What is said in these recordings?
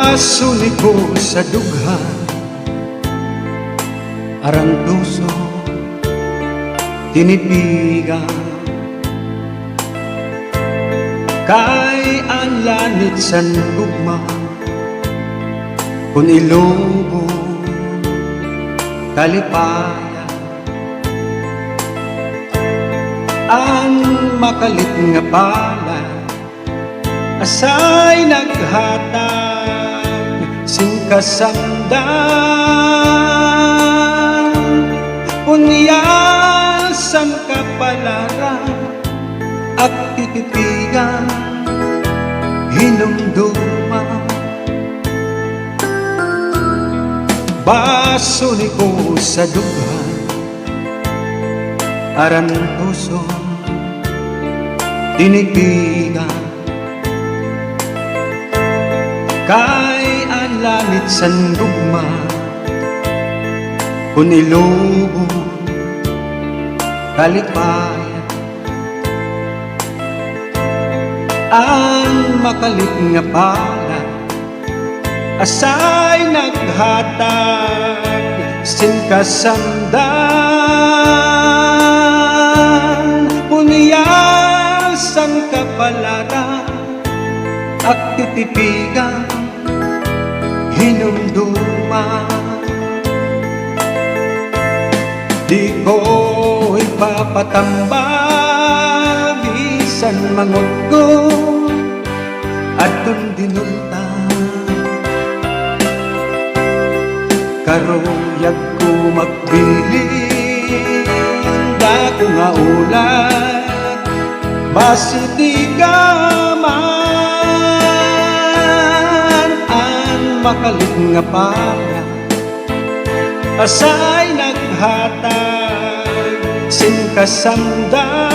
Basuni ko sa dughan, aran puso tinipigan. Kay ang lanit san gugma, kung ilubo kalipayan. Ang makalit nga pala, asay naghatag singkasamdan. Punyasan kapalaran at tititigan, hinumduman. Basuni ko sa dughan, aran puso tinipigan. Kay ang langit san gugma, kung ilubo kalipayan. Ang makalit nga pala, asay naghatag singkasamdan. Punyasan kapalaran at titipigan, hinumduman. Di ko ipapatambag, bisan mangutgot at dinultan. Karuyag ko magbilin, dako nga ulat, basi di ka man. Ang makalit nga pala, asay naghatag singkasamdan.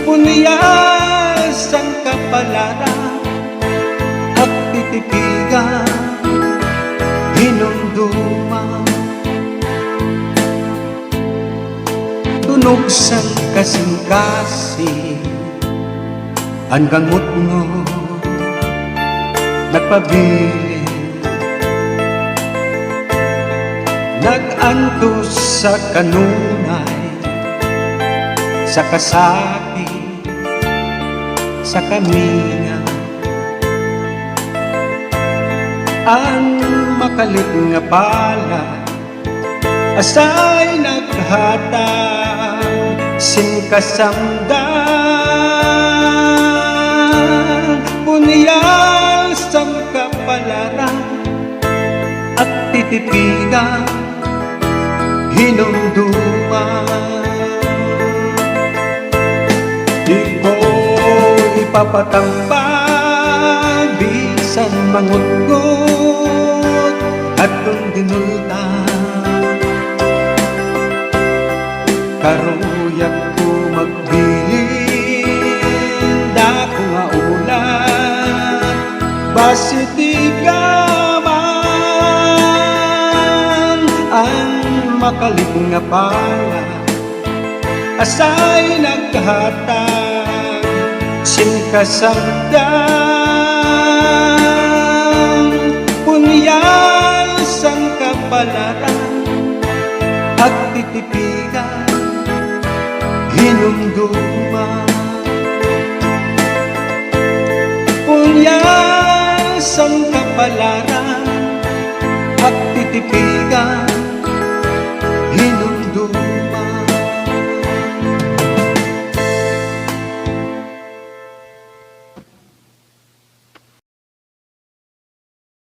Punyasan kapalaran at titipigan, hinumduman. Tunog sang kasing-kasing, ang gamot mo nagpabilin. Nag-antos sa kanunay, sa kasaki, sa kaminga. Ang makalit nga pala, asay naghatag singkasamdan. Punyasan kapalaran at titipigan, hinumduman. Di ko ipapatambag, bisan mangutgot at dinultan. Karuyag ko magbilin, dako nga ulat, basi di ka man. Ang makalit nga pala, asay naghatag singkasamdan. Punyasan kapalaran at titipigan, hinumduman. Punyasan kapalaran